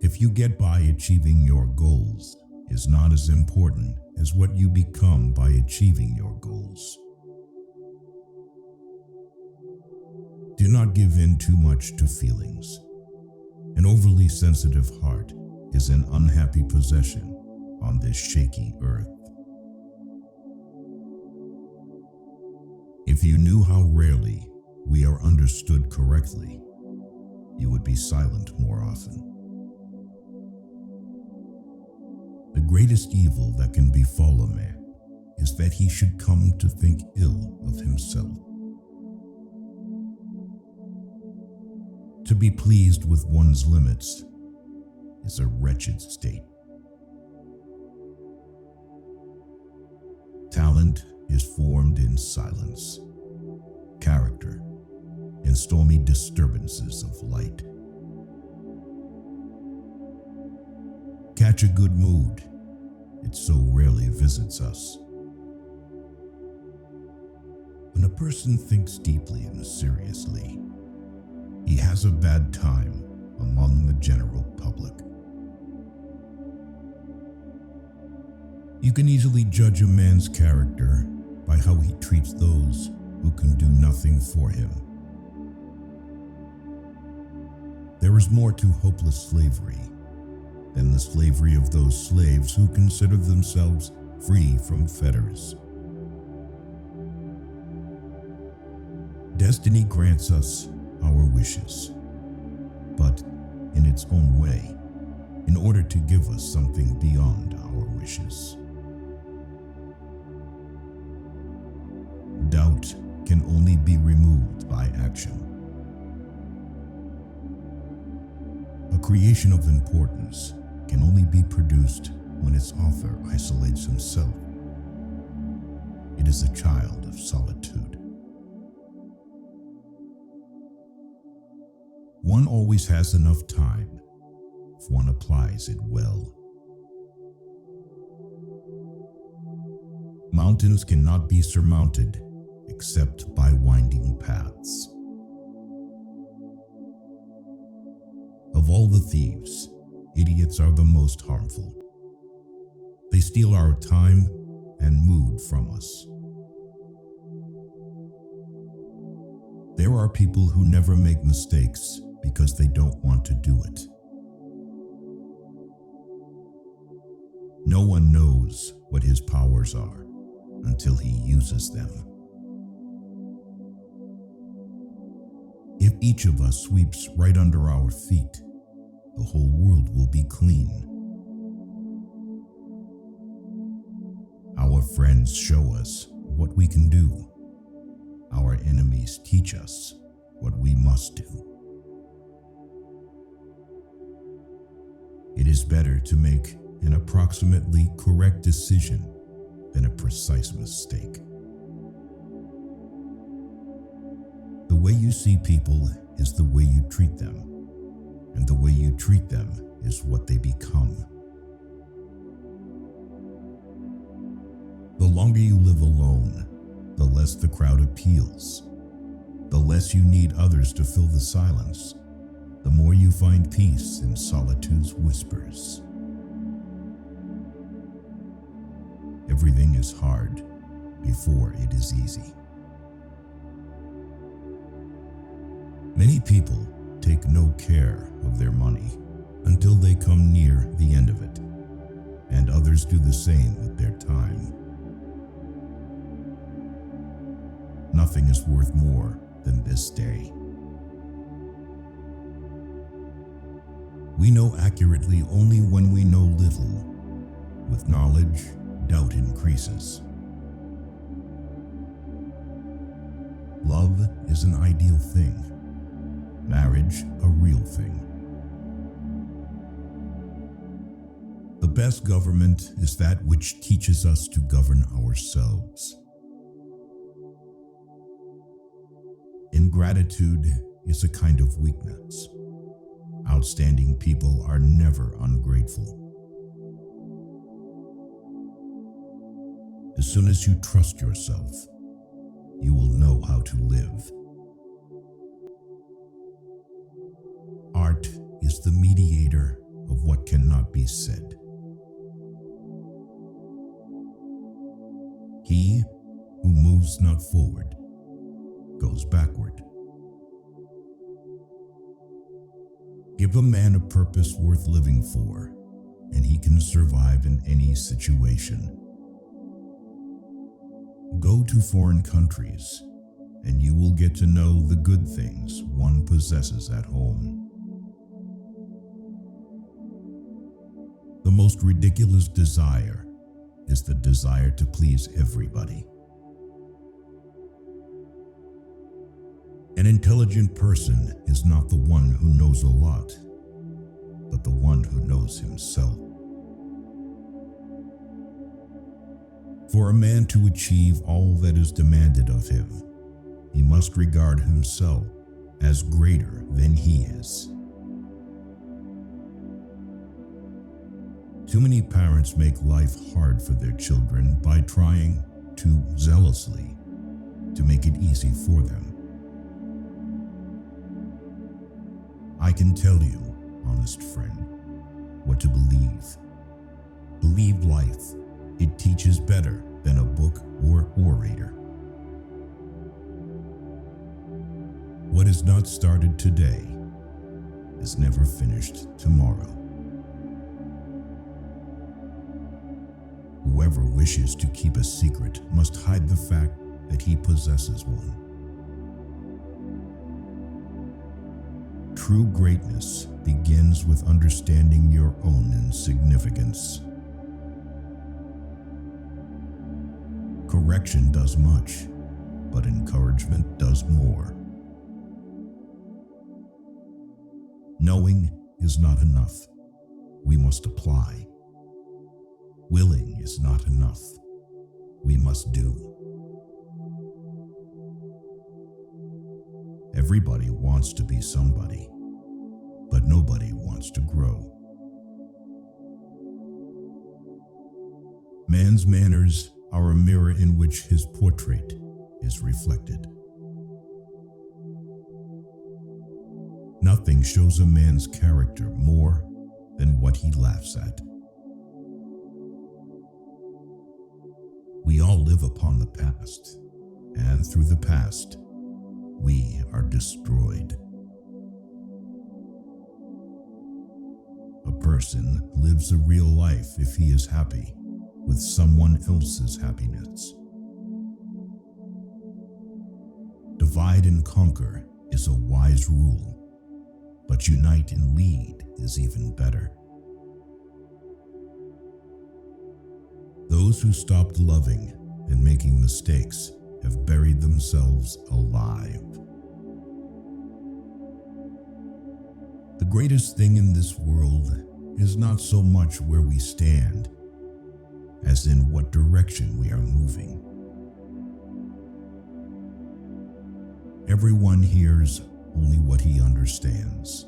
If you get by achieving your goals is not as important as what you become by achieving your goals. Do not give in too much to feelings. An overly sensitive heart is an unhappy possession on this shaky earth. If you knew how rarely we are understood correctly, you would be silent more often. The greatest evil that can befall a man is that he should come to think ill of himself. To be pleased with one's limits is a wretched state. Talent is formed in silence, character in stormy disturbances of light. Catch a good mood, it so rarely visits us. When a person thinks deeply and seriously, he has a bad time among the general public. You can easily judge a man's character by how he treats those who can do nothing for him. There is more to hopeless slavery than the slavery of those slaves who consider themselves free from fetters. Destiny grants us our wishes, but in its own way, in order to give us something beyond our wishes. Doubt can only be removed by action. A creation of importance can only be produced when its author isolates himself. It is a child of solitude. One always has enough time if one applies it well. Mountains cannot be surmounted except by winding paths. Of all the thieves, idiots are the most harmful. They steal our time and mood from us. There are people who never make mistakes because they don't want to do it. No one knows what his powers are until he uses them. If each of us sweeps right under our feet, the whole world will be clean. Our friends show us what we can do. Our enemies teach us what we must do. It is better to make an approximately correct decision than a precise mistake. The way you see people is the way you treat them, and the way you treat them is what they become. The longer you live alone, the less the crowd appeals. The less you need others to fill the silence, the more you find peace in solitude's whispers. Everything is hard before it is easy. Many people take no care of their money until they come near the end of it, and others do the same with their time. Nothing is worth more than this day. We know accurately only when we know little. With knowledge, doubt increases. Love is an ideal thing. Marriage, a real thing. The best government is that which teaches us to govern ourselves. Ingratitude is a kind of weakness. Outstanding people are never ungrateful. As soon as you trust yourself, you will know how to live. Art is the mediator of always said, "He who moves not forward goes backward." Give a man a purpose worth living for, and he can survive in any situation. Go to foreign countries, and you will get to know the good things one possesses at home. The most ridiculous desire is the desire to please everybody. An intelligent person is not the one who knows a lot, but the one who knows himself. For a man to achieve all that is demanded of him, he must regard himself as greater than he is. Too many parents make life hard for their children by trying too zealously to make it easy for them. I can tell you, honest friend, what to believe. Believe life. It teaches better than a book or orator. What is not started today is never finished tomorrow. Whoever wishes to keep a secret must hide the fact that he possesses one. True greatness begins with understanding your own insignificance. Correction does much, but encouragement does more. Knowing is not enough. We must apply. Willing is not enough. We must do. Everybody wants to be somebody, but nobody wants to grow. Man's manners are a mirror in which his portrait is reflected. Nothing shows a man's character more than what he laughs at. We all live upon the past, and through the past, we are destroyed. A person lives a real life if he is happy with someone else's happiness. Divide and conquer is a wise rule, but unite and lead is even better. Those who stopped loving and making mistakes have buried themselves alive. The greatest thing in this world is not so much where we stand, as in what direction we are moving. Everyone hears only what he understands.